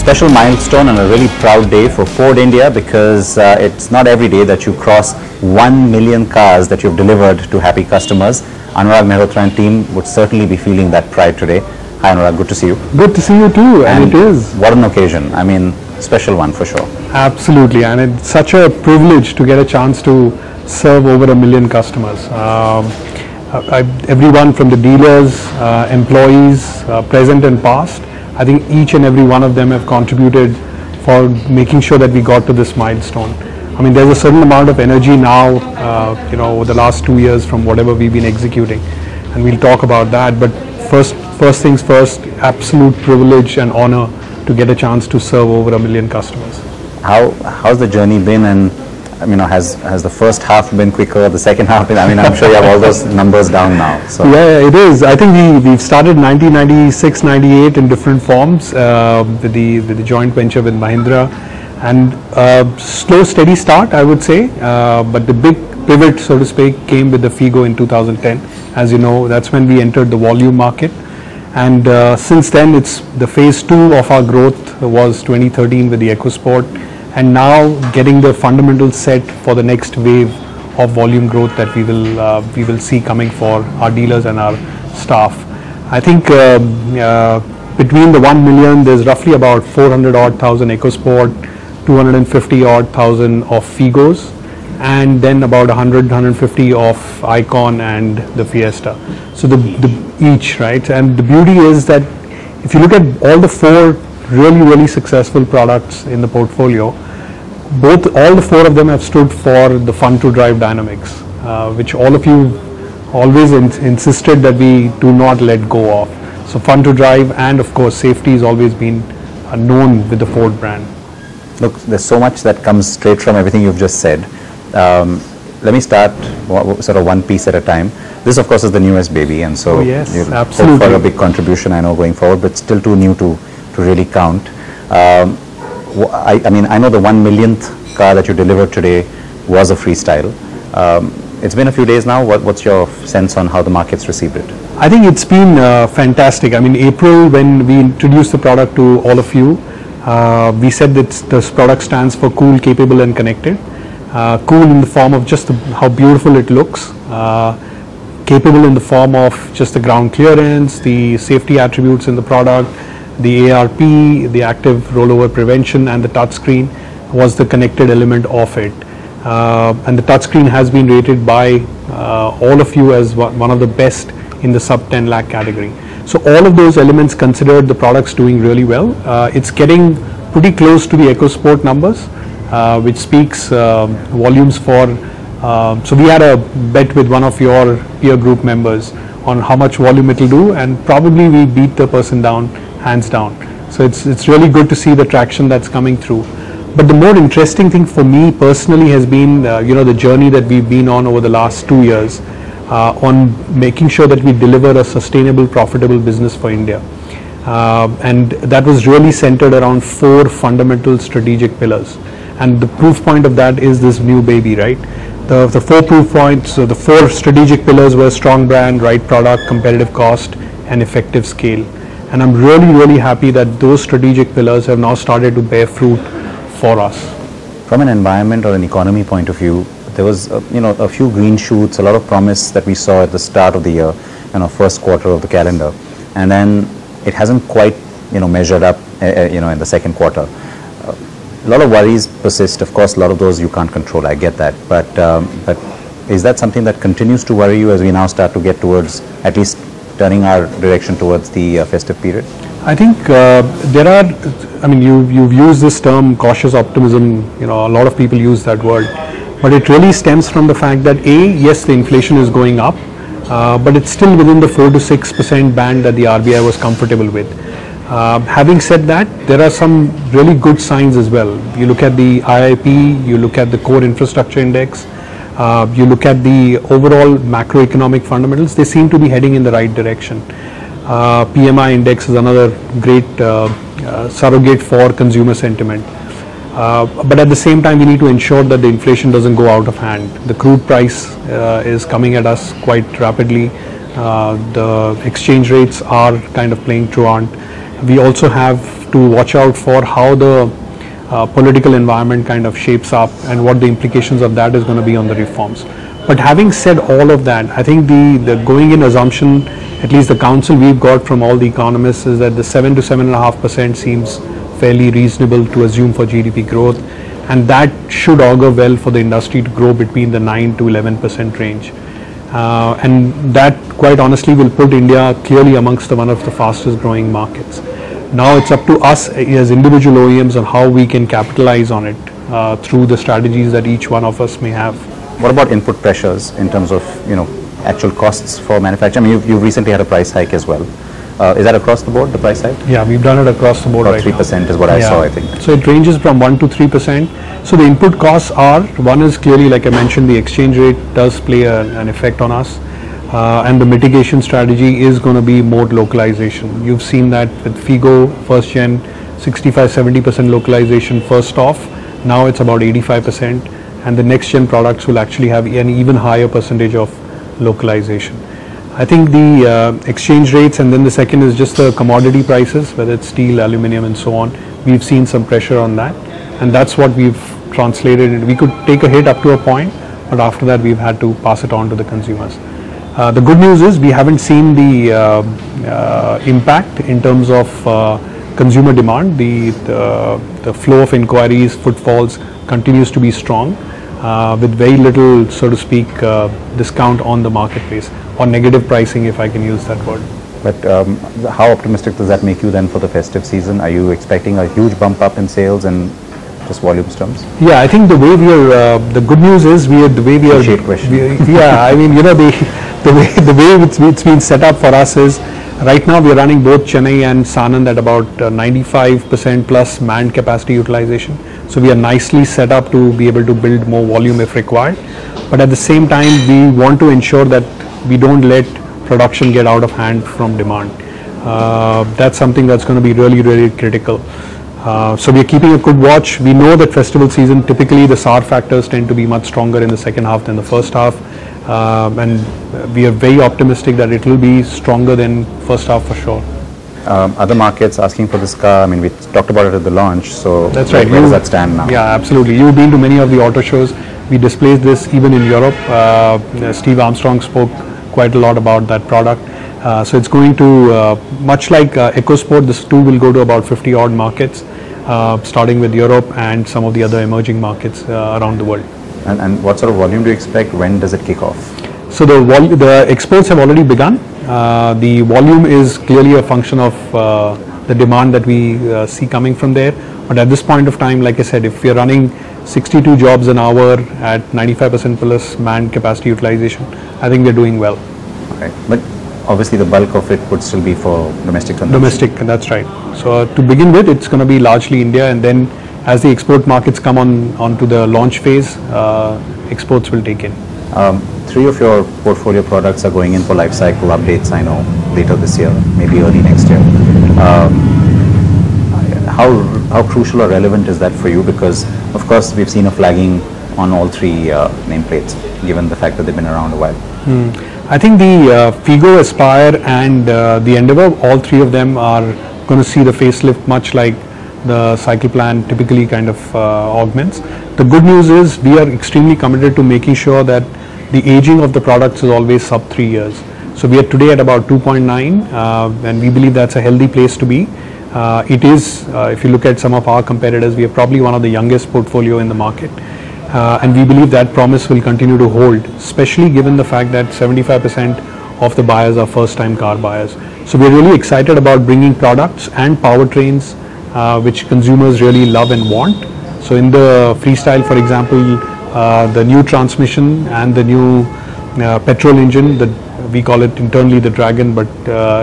special milestone and a really proud day for Ford India because it's not every day that you cross 1 million cars that you've delivered to happy customers. Anurag Mehrotra and team would certainly be feeling that pride today. Hi Anurag, good to see you. Good to see you too, and it is. What an occasion. I mean, special one for sure. Absolutely, and it's such a privilege to get a chance to serve over 1 million customers. Everyone from the dealers, employees, present and past, I think each and every one of them have contributed for making sure that we got to this milestone. I mean, there's a certain amount of energy now, over the last 2 years from whatever we've been executing, and we'll talk about that. But first things first, absolute privilege and honor to get a chance to serve over 1 million customers. How's the journey been, and has the first half been quicker, the second half been, I'm sure you have all those numbers down now. So. Yeah, it is. I think we've started 1996, 98 in different forms with the joint venture with Mahindra, and slow, steady start, I would say, but the big pivot, so to speak, came with the Figo in 2010. As you know, that's when we entered the volume market, and since then it's the phase 2 of our growth was 2013 with the EcoSport, and now getting the fundamentals set for the next wave of volume growth that we will see coming for our dealers and our staff. I think between the 1 million, there's roughly about 400 odd thousand EcoSport, 250 odd thousand of Figos, and then about 150 of Icon and the Fiesta. So each, right? And the beauty is that if you look at all the 4 really successful products in the portfolio, all the 4 of them have stood for the fun to drive dynamics, which all of you always insisted that we do not let go of. So fun to drive, and of course safety has always been known with the Ford brand. Look, there's so much that comes straight from everything you've just said. Let me start sort of one piece at a time. This of course is the newest baby, and so you'll hope for a big contribution, I know, going forward, but still too new to really count. I know the 1 millionth car that you delivered today was a freestyle. It's been a few days now. What's your sense on how the market's received it? I think it's been fantastic. I mean, April, when we introduced the product to all of you, we said that this product stands for cool, capable and connected. Cool in the form of just how beautiful it looks. Capable in the form of just the ground clearance, the safety attributes in the product, the ARP, the active rollover prevention, and the touchscreen was the connected element of it. And the touchscreen has been rated by all of you as one of the best in the sub 10 lakh category. So all of those elements considered, the product's doing really well. It's getting pretty close to the EcoSport numbers, which speaks volumes for. So we had a bet with one of your peer group members on how much volume it will do, and probably we beat the person down, hands down. So it's really good to see the traction that's coming through. But the more interesting thing for me personally has been the journey that we've been on over the last 2 years on making sure that we deliver a sustainable, profitable business for India. And that was really centered around 4 fundamental strategic pillars. And the proof point of that is this new baby, right? The 4 proof points, so the 4 strategic pillars were strong brand, right product, competitive cost, and effective scale. And I'm really happy that those strategic pillars have now started to bear fruit for us. From an environment or an economy point of view, there was a few green shoots, a lot of promise that we saw at the start of the year, first quarter of the calendar, and then it hasn't quite measured up in the second quarter. A lot of worries persist. Of course, a lot of those you can't control, I get that, but is that something that continues to worry you as we now start to get towards at least turning our direction towards the festive period? I think you've used this term cautious optimism, a lot of people use that word, but it really stems from the fact that yes, the inflation is going up, but it's still within the 4 to 6% band that the RBI was comfortable with. Having said that, there are some really good signs as well. You look at the IIP, you look at the core infrastructure index, you look at the overall macroeconomic fundamentals, they seem to be heading in the right direction. PMI index is another great surrogate for consumer sentiment. But at the same time, we need to ensure that the inflation doesn't go out of hand. The crude price is coming at us quite rapidly. The exchange rates are kind of playing truant. We also have to watch out for how the political environment kind of shapes up and what the implications of that is going to be on the reforms. But having said all of that, I think the going in assumption, at least the counsel we've got from all the economists, is that the 7 to 7.5% seems fairly reasonable to assume for GDP growth, and that should augur well for the industry to grow between the 9 to 11% range. And that, quite honestly, will put India clearly amongst one of the fastest growing markets. Now it's up to us as individual OEMs on how we can capitalize on it through the strategies that each one of us may have. What about input pressures in terms of, actual costs for manufacturing? I mean, you've recently had a price hike as well. Is that across the board, the price hike? Yeah, we've done it across the board right now. 3% is what I saw, I think. So it ranges from 1 to 3%. So the input costs are, one is clearly, like I mentioned, the exchange rate does play an effect on us. And the mitigation strategy is going to be more localization. You've seen that with Figo, first gen, 65-70% localization first off. Now it's about 85%. And the next gen products will actually have an even higher percentage of localization. I think the exchange rates, and then the second is just the commodity prices, whether it's steel, aluminum and so on. We've seen some pressure on that, and that's what we've translated. We could take a hit up to a point, but after that we've had to pass it on to the consumers. The good news is we haven't seen the impact in terms of consumer demand. The flow of inquiries, footfalls continues to be strong, with very little, so to speak, discount on the marketplace, or negative pricing, if I can use that word. But how optimistic does that make you then for the festive season? Are you expecting a huge bump up in sales and just volumes terms? Yeah, I think the way we are, the good news is the way we are. Appreciate question. Yeah, I mean, the way it's been set up for us is, right now we are running both Chennai and Sanand at about 95% plus manned capacity utilization. So we are nicely set up to be able to build more volume if required. But at the same time, we want to ensure that we don't let production get out of hand from demand. That's something that's going to be really, really critical. So we are keeping a good watch. We know that festival season, typically the SAR factors tend to be much stronger in the second half than the first half. And we are very optimistic that it will be stronger than first half for sure. Other markets asking for this car, I mean, we talked about it at the launch, so that's right. Where does that stand now? Yeah, absolutely. You've been to many of the auto shows. We displayed this even in Europe. Steve Armstrong spoke quite a lot about that product. So it's going to, much like EcoSport, this too will go to about 50 odd markets, starting with Europe and some of the other emerging markets around the world. And what sort of volume do you expect? When does it kick off? So the exports have already begun. The volume is clearly a function of the demand that we see coming from there. But at this point of time, like I said, if we are running 62 jobs an hour at 95% plus manned capacity utilization, I think we're doing well. Okay. But obviously the bulk of it would still be for domestic consumption. Domestic, that's right. So to begin with, it's going to be largely India, and then as the export markets come onto the launch phase, exports will take in. 3 of your portfolio products are going in for life cycle updates, I know, later this year, maybe early next year. How crucial or relevant is that for you? Because of course we've seen a flagging on all 3 nameplates, given the fact that they've been around a while. I think the Figo, Aspire and the Endeavour, all 3 of them are going to see the facelift much like the cycle plan typically kind of augments. The good news is we are extremely committed to making sure that the aging of the products is always sub 3 years. So we are today at about 2.9 and we believe that's a healthy place to be. It is, if you look at some of our competitors, we are probably one of the youngest portfolio in the market. And we believe that promise will continue to hold, especially given the fact that 75% of the buyers are first-time car buyers. So we're really excited about bringing products and powertrains which consumers really love and want. So in the Freestyle, for example, the new transmission and the new petrol engine, we call it internally the Dragon, but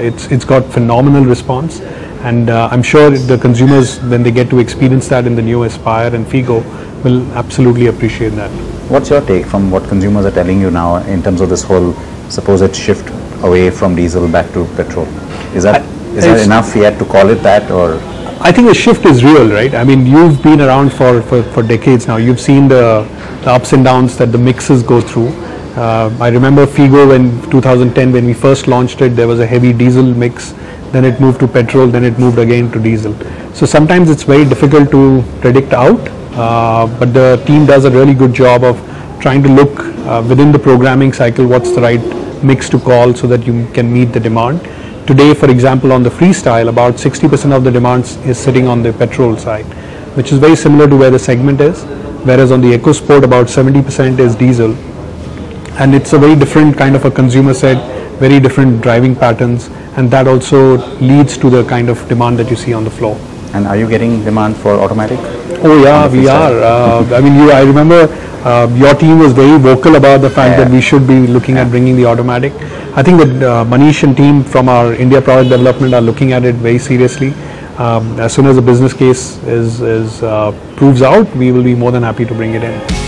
it's got phenomenal response. And I'm sure the consumers, when they get to experience that in the new Aspire and Figo, will absolutely appreciate that. What's your take from what consumers are telling you now in terms of this whole supposed shift away from diesel back to petrol? Is that enough yet to call it that, or? I think the shift is real, right? I mean, you've been around for decades now. You've seen the ups and downs that the mixes go through. I remember Figo in 2010 when we first launched it, there was a heavy diesel mix. then it moved to petrol, then it moved again to diesel. So sometimes it's very difficult to predict out, but the team does a really good job of trying to look within the programming cycle what's the right mix to call so that you can meet the demand. Today, for example, on the Freestyle, about 60% of the demands is sitting on the petrol side, which is very similar to where the segment is, whereas on the EcoSport about 70% is diesel. And it's a very different kind of a consumer set, very different driving patterns, and that also leads to the kind of demand that you see on the floor. And are you getting demand for automatic? Oh yeah, we are. I mean, I remember your team was very vocal about the fact that we should be looking at bringing the automatic. I think that Manish and team from our India product development are looking at it very seriously. As soon as the business case is proves out, we will be more than happy to bring it in.